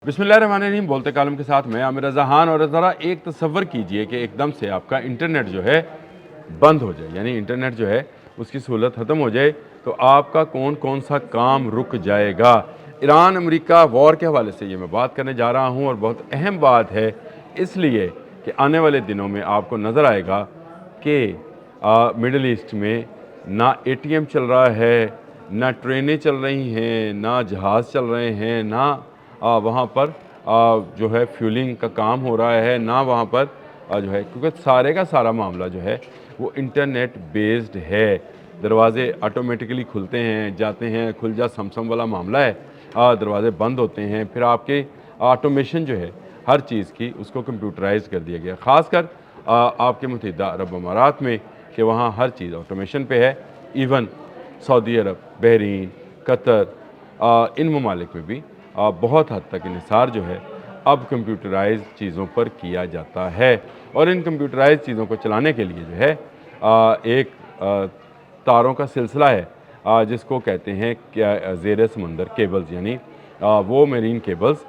बिस्मिल्लाहिर्रहमानिर्रहीम। बोलते कालम के साथ मैं आमिर रज़ा खान। और ज़रा एक तसव्वुर कीजिए कि एकदम से आपका इंटरनेट जो है बंद हो जाए, यानी इंटरनेट जो है उसकी सहूलत ख़त्म हो जाए, तो आपका कौन कौन सा काम रुक जाएगा। ईरान अमेरिका वॉर के हवाले से ये मैं बात करने जा रहा हूँ, और बहुत अहम बात है इसलिए कि आने वाले दिनों में आपको नज़र आएगा कि मिडल ईस्ट में ना एटीएम चल रहा है, ना ट्रेनें चल रही हैं, ना जहाज़ चल रहे हैं, ना वहाँ पर जो है फ्यूलिंग का काम हो रहा है, ना वहाँ पर जो है, क्योंकि सारे का सारा मामला जो है वो इंटरनेट बेस्ड है। दरवाज़े ऑटोमेटिकली खुलते हैं, जाते हैं, खुल जा समसम वाला मामला है। दरवाज़े बंद होते हैं, फिर आपके ऑटोमेशन जो है हर चीज़ की उसको कंप्यूटराइज कर दिया गया, ख़ासकर आपके मुत्तहिदा अरब अमारात में, कि वहाँ हर चीज़ ऑटोमेशन पे है। इवन सऊदी अरब, बहरीन, कतर, इन ममालिक में भी बहुत हद तक इन्हिसार जो है अब कंप्यूटराइज चीज़ों पर किया जाता है। और इन कंप्यूटराइज चीज़ों को चलाने के लिए जो है एक तारों का सिलसिला है, जिसको कहते हैं क्या ज़ेर समंदर केबल्स, यानी वो मेरीन केबल्स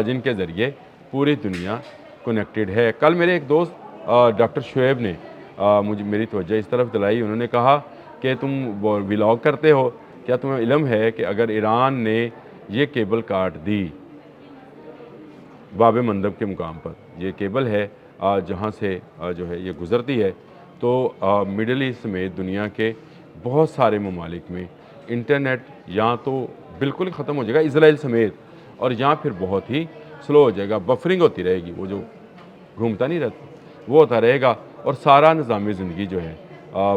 जिनके ज़रिए पूरी दुनिया कनेक्टेड है। कल मेरे एक दोस्त डॉक्टर शुएब ने मुझे मेरी तवज्जो इस तरफ दिलाई। उन्होंने कहा कि तुम व्लॉग करते हो, क्या तुम्हें इल्म है कि अगर ईरान ने ये केबल काट दी बाब मंदब के मुकाम पर, ये केबल है जहाँ से जो है ये गुज़रती है, तो मिडल ईस्ट में दुनिया के बहुत सारे ममालिक में इंटरनेट या तो बिल्कुल ही ख़त्म हो जाएगा इजराइल समेत, और या फिर बहुत ही स्लो हो जाएगा, बफरिंग होती रहेगी, वो जो घूमता नहीं रहता वो होता रहेगा, और सारा निज़ामी ज़िंदगी जो है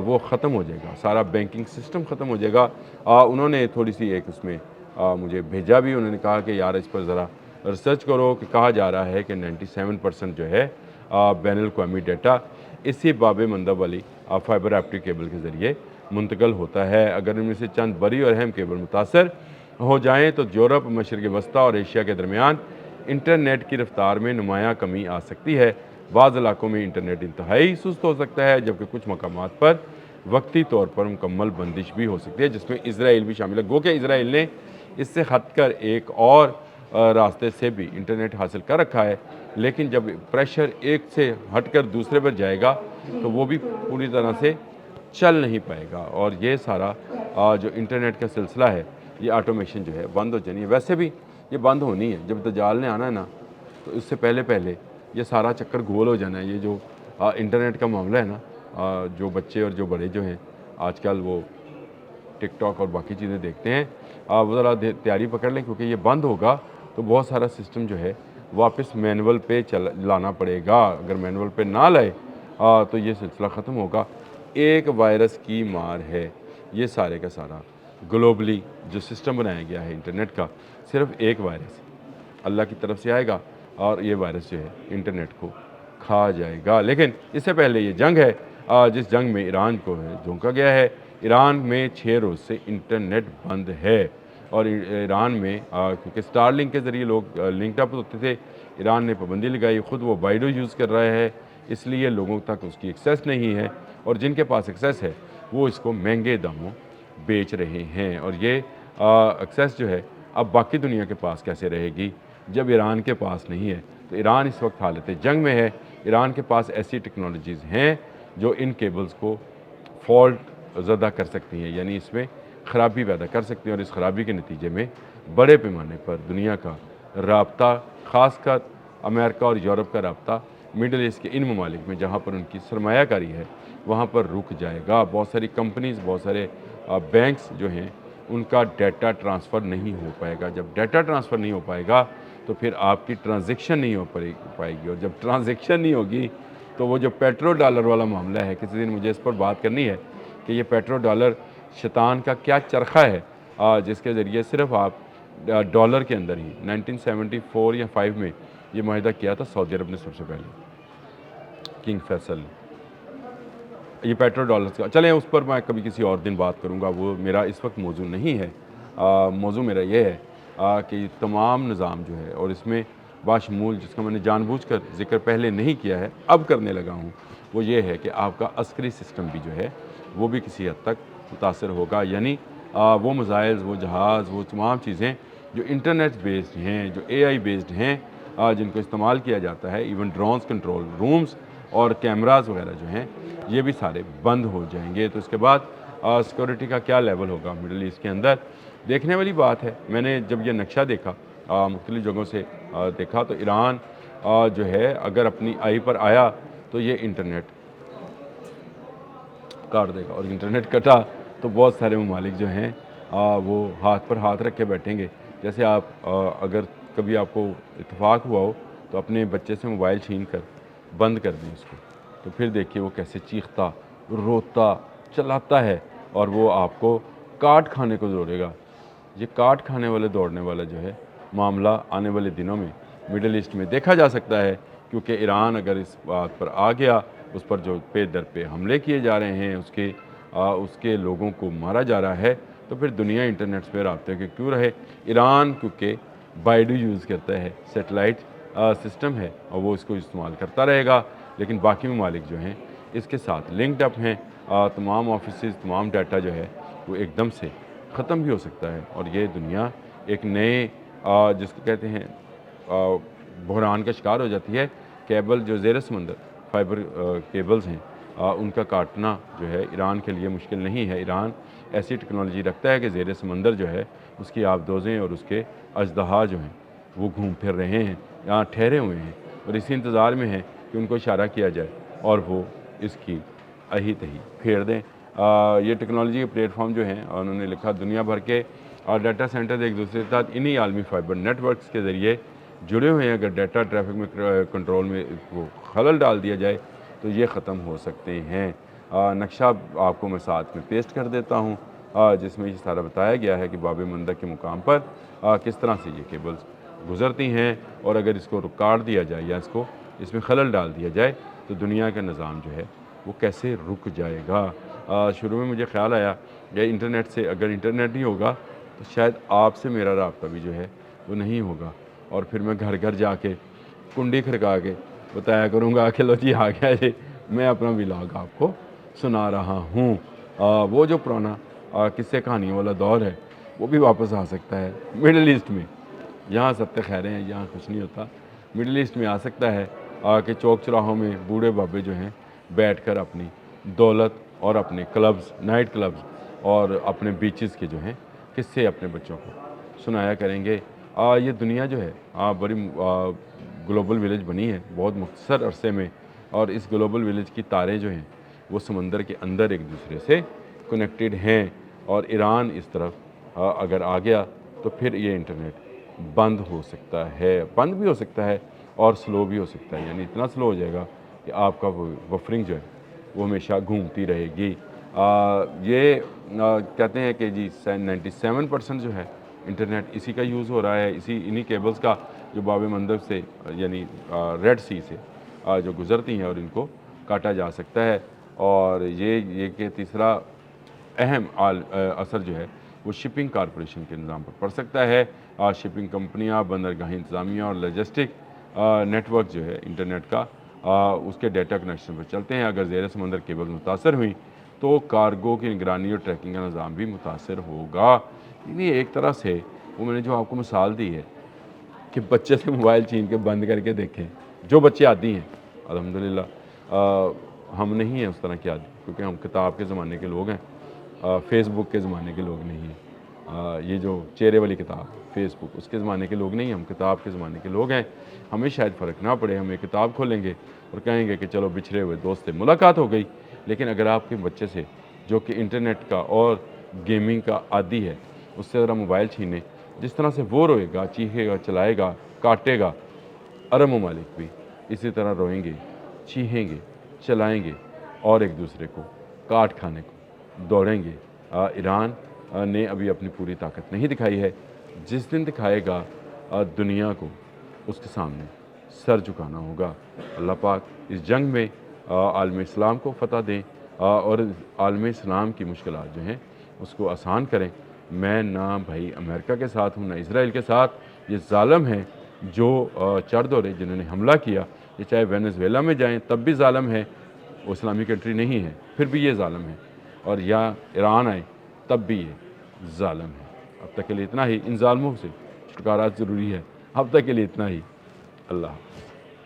वो ख़त्म हो जाएगा, सारा बैंकिंग सिस्टम ख़त्म हो जाएगा। उन्होंने थोड़ी सी एक उसमें मुझे भेजा भी, उन्होंने कहा कि यार इस पर ज़रा रिसर्च करो, कि कहा जा रहा है कि 97% जो है बैनुल-अक़वामी डाटा इसी बाब मंदब वाली फाइबर ऑप्टिक केबल के ज़रिए मुंतकिल होता है। अगर इनमें से चंद बड़ी और अहम केबल मुतासर हो जाएँ तो यूरोप, मशरिक़ वस्ता और एशिया के दरमियान इंटरनेट की रफ्तार में नुमायाँ कमी आ सकती है। बाज़ इलाकों में इंटरनेट इंतहाई सुस्त हो सकता है, जबकि कुछ मकामात पर वक्ती तौर पर मुकम्मल बंदिश भी हो सकती है, जिसमें इसराइल भी शामिल है। गो कि इसराइल ने इससे हटकर एक और रास्ते से भी इंटरनेट हासिल कर रखा है, लेकिन जब प्रेशर एक से हटकर दूसरे पर जाएगा तो वो भी पूरी तरह से चल नहीं पाएगा। और ये सारा जो इंटरनेट का सिलसिला है, ये ऑटोमेशन जो है बंद हो जानी है। वैसे भी ये बंद होनी है, जब दज्जाल ने आना है ना, तो इससे पहले पहले ये सारा चक्कर गोल हो जाना है। ये जो इंटरनेट का मामला है ना, जो बच्चे और जो बड़े जो हैं आजकल वो टिकटॉक और बाकी चीज़ें देखते हैं, वो ज़रा तैयारी पकड़ लें, क्योंकि ये बंद होगा तो बहुत सारा सिस्टम जो है वापस मैनुअल पे लाना पड़ेगा। अगर मैनुअल पे ना लाए तो ये सिलसिला ख़त्म होगा। एक वायरस की मार है ये सारे का सारा। ग्लोबली जो सिस्टम बनाया गया है इंटरनेट का, सिर्फ एक वायरस अल्लाह की तरफ से आएगा, और ये वायरस जो है इंटरनेट को खा जाएगा। लेकिन इससे पहले ये जंग है, जिस जंग में ईरान को झोंका गया है। ईरान में 6 रोज़ से इंटरनेट बंद है, और ईरान में क्योंकि स्टारलिंक के ज़रिए लोग लिंक्ड अप होते थे, ईरान ने पाबंदी लगाई। ख़ुद वो बाइडो यूज़ कर रहा है, इसलिए लोगों तक उसकी एक्सेस नहीं है, और जिनके पास एक्सेस है वो इसको महंगे दामों बेच रहे हैं। और ये एक्सेस जो है अब बाकी दुनिया के पास कैसे रहेगी जब ईरान के पास नहीं है। तो ईरान इस वक्त हालत जंग में है। ईरान के पास ऐसी टेक्नोलॉजीज़ हैं जो इन केबल्स को फॉल्ट ज़दा कर सकती हैं, यानी इसमें ख़राबी पैदा कर सकती हैं, और इस ख़राबी के नतीजे में बड़े पैमाने पर दुनिया का राब्ता, ख़ासकर अमेरिका और यूरोप का राब्ता मिडल ईस्ट के इन ममालिक में जहाँ पर उनकी सरमायाकारी है वहाँ पर रुक जाएगा। बहुत सारी कंपनीज़, बहुत सारे बैंक्स जो हैं उनका डाटा ट्रांसफ़र नहीं हो पाएगा। जब डाटा ट्रांसफ़र नहीं हो पाएगा तो फिर आपकी ट्रांजेक्शन नहीं हो पाएगी, और जब ट्रांजेक्शन नहीं होगी तो वो जो पेट्रो डॉलर वाला मामला है, किसी दिन मुझे इस पर बात करनी है कि ये पेट्रो डॉलर शैतान का क्या चरखा है, जिसके ज़रिए सिर्फ आप डॉलर के अंदर ही 1974 या 5 में ये माहिदा किया था सऊदी अरब ने सबसे पहले, किंग फैसल ने, ये पेट्रो डॉलर्स का। चलें उस पर मैं कभी किसी और दिन बात करूँगा, वो मेरा इस वक्त मौजू नहीं है। मौजू मेरा ये है कि तमाम निज़ाम जो है, और इसमें बाशमूल जिसका मैंने जानबूझकर ज़िक्र पहले नहीं किया है अब करने लगा हूँ, वो ये है कि आपका अस्करी सिस्टम भी जो है वो भी किसी हद तक मुतासर होगा। यानी वो मिसाइल्स, वो जहाज़, वो तमाम चीज़ें جو انٹرنیٹ بیسڈ ہیں، جو اے آئی بیسڈ ہیں، جن کو استعمال کیا جاتا ہے، ایون ڈرونز کنٹرول رومز اور کیمراز وغیرہ جو ہیں، یہ بھی سارے بند ہو جائیں گے۔ تو اس کے بعد سیکورٹی کا کیا لیول ہوگا مڈل ایسٹ کے اندر؟ دیکھنے والی بات ہے۔ میں نے جب یہ نقشہ دیکھا، مختلف جگہوں سے دیکھا، تو ایران جو ہے اگر اپنی آئی پر آیا تو یہ انٹرنیٹ کاٹ دے گا، اور انٹرنیٹ کٹا تو بہت سارے ممالک جو ہیں وہ ہاتھ پر ہاتھ رکھ کے بیٹھیں گے۔ جیسے آپ اگر کبھی آپ کو اتفاق ہوا ہو تو اپنے بچے سے موبائل چھین کر بند کر دیں اس کو، تو پھر دیکھیے وہ کیسے چیختا، روتا، چلاتا ہے، اور وہ آپ کو کاٹ کھانے کو دوڑے گا۔ یہ کاٹ کھانے والے دوڑنے والا جو ہے معاملہ آنے والے دنوں میں مڈل ایسٹ میں دیکھا جا سکتا ہے، کیونکہ ایران اگر اس بات پر آ گیا، اس پر جو پے در پہ حملے کیے جا رہے ہیں، اس کے لوگوں کو مارا جا رہا ہے، تو پھر دنیا انٹرنیٹ پہ رابطے کے کیوں رہے؟ ایران کیونکہ بائیڈو یوز کرتا ہے، سیٹلائٹ سسٹم ہے، اور وہ اس کو استعمال کرتا رہے گا، لیکن باقی ممالک جو ہیں اس کے ساتھ لنکڈ اپ ہیں۔ تمام آفیسز، تمام ڈیٹا جو ہے وہ ایک دم سے ختم بھی ہو سکتا ہے، اور یہ دنیا ایک نئے جس کو کہتے ہیں بحران کا شکار ہو جاتی ہے۔ کیبل جو زیر سمندر فائبر کیبلز ہیں، ان کا کاٹنا جو ہے ایران کے لیے مشکل نہیں ہے۔ ایران ایسی ٹیکنالوجی رکھتا ہے کہ زیر سمندر جو ہے اس کی آبدوزیں اور اس کے اژدہا جو ہیں وہ گھوم پھر رہے ہیں، یہاں ٹھہرے ہوئے ہیں، اور اسی انتظار میں ہیں کہ ان کو اشارہ کیا جائے اور وہ اس کی اہی تہی پھیر دیں۔ یہ ٹیکنالوجی کے پلیٹ فارم جو ہیں، انہوں نے لکھا دنیا بھر کے ڈیٹا سینٹرز ایک دوسرے کے ساتھ انہی عالمی فائبر نیٹ ورکس کے ذریعے جڑے ہوئے ہیں۔ اگر ڈیٹا ٹریفک میں کنٹرول میں وہ خلل ڈال دیا جائے تو یہ ختم ہو سکتے ہیں۔ نقشہ آپ کو میں ساتھ میں پیسٹ کر دیتا ہوں، جس میں یہ سارا بتایا گیا ہے کہ باب مندب کے مقام پر کس طرح سے یہ کیبلز گزرتی ہیں، اور اگر اس کو کاٹ دیا جائے یا اس میں خلل ڈال دیا جائے تو دنیا کا نظام جو ہے وہ کیسے رک جائے گا۔ شروع میں مجھے خیال آیا کہ انٹرنیٹ سے، اگر انٹرنیٹ نہیں ہوگا تو شاید آپ سے میرا رابطہ بھی جو ہے وہ نہیں ہوگا، اور پھر میں گھر گھر جا کے کنڈی کھڑکا کے بتایا کروں گا کہ لو جی آ گیا جی، میں اپنا ولاگ آپ کو سنا رہا ہوں۔ وہ جو پرانا قصے کہانیوں والا دور ہے وہ بھی واپس آ سکتا ہے مڈل ایسٹ میں۔ یہاں سب خیریں ہیں، یہاں کچھ نہیں ہوتا، مڈل ایسٹ میں آ سکتا ہے کہ چوک چراہوں میں بوڑھے بابے جو ہیں بیٹھ کر اپنی دولت اور اپنے کلبز، نائٹ کلبز اور اپنے بیچز کے جو ہیں قصے اپنے بچوں کو سنایا کریں گے۔ یہ دنیا جو ہے بڑی گلوبل ویلیج بنی ہے بہت مختصر عرصے میں، اور اس گلوبل ویلیج کی تاریں جو ہیں وہ سمندر کے اندر ایک دوسرے سے کنیکٹڈ ہیں، اور ایران اس طرف اگر آ گیا تو پھر یہ انٹرنیٹ بند ہو سکتا ہے، بند بھی ہو سکتا ہے اور سلو بھی ہو سکتا ہے، یعنی اتنا سلو ہو جائے گا کہ آپ کا بفرنگ جو ہے وہ ہمیشہ گھومتی رہے گی۔ یہ کہتے ہیں کہ جی 97% جو ہے انٹرنیٹ اسی کا یوز ہو رہا ہے، انہی کیبلز کا جو باب مندب سے یعنی ریڈ سی سے جو گزرتی ہیں، اور ان کو کاٹا جا سکتا ہے۔ اور یہ کہ تیسرا اہم اثر جو ہے وہ شپنگ کارپوریشن کے نظام پر پڑ سکتا ہے۔ شپنگ کمپنیاں، بندرگاہیں انتظامیہ اور لاجسٹک نیٹ ورک جو ہے انٹرنیٹ کا اس کے ڈیٹا کنیکشن پر چلتے ہیں۔ اگر زیر سمندر کیبل متاثر ہوئیں تو کارگو کی نگرانی اور ٹریکنگ کا نظام بھی متاثر ہوگا۔ یعنی ایک طرح سے وہ میں نے جو آپ کو مثال دی ہے کہ بچے سے موبائل چھین کے بند کر کے دیکھیں، جو بچے عادی ہیں، الحمدللہ ہم نہیں ہیں اس طرح کے عادی، کیونکہ ہم کتاب کے زمانے کے لوگ ہیں، فیس بک کے زمانے کے لوگ نہیں ہیں۔ یہ جو چہرے والی کتاب فیس بک، اس کے زمانے کے لوگ نہیں ہیں، ہم کتاب کے زمانے کے لوگ ہیں۔ ہمیں شاید فرق نہ پڑے، ہم ایک کتاب کھولیں گے اور کہیں گے کہ چلو بچھڑے ہوئے دوست سے ملاقات ہو گئی، لیکن اگر آپ کے بچے سے جو کہ انٹرنیٹ کا اور گیمنگ کا عادی ہے اس سے ذرا موبائل چھینے، جس طرح سے وہ روئے گا، چیخے گا، چلائے گا، کاٹے گا، عرب ممالک بھی اسی طرح روئیں گے، چیخیں گے، چلائیں گے اور ایک دوسرے کو کاٹ کھانے کو دوڑیں گے۔ ایران نے ابھی اپنی پوری طاقت نہیں دکھائی ہے، جس دن دکھائے گا دنیا کو اس کے سامنے سر جھکانا ہوگا۔ اللہ پاک اس جنگ میں عالم اسلام کو فتح دیں اور عالم اسلام کی مشکلات جو ہیں اس کو آسان کریں۔ میں نہ بھائی امریکہ کے ساتھ ہوں، نہ اسرائیل کے ساتھ۔ یہ ظالم ہیں جو چڑھ دوڑے، جنہوں نے حملہ کیا، یہ چاہے وینزویلا میں جائیں تب بھی ظالم ہے، وہ اسلامی کنٹری نہیں ہے پھر بھی یہ ظالم ہے، اور یا ایران آئے تب بھی یہ ظالم ہے۔ اب تک کے لیے اتنا ہی، ان ظالموں سے چھٹکارا ضروری ہے. اب تک کے لیے اتنا ہی. اللہ حافظ.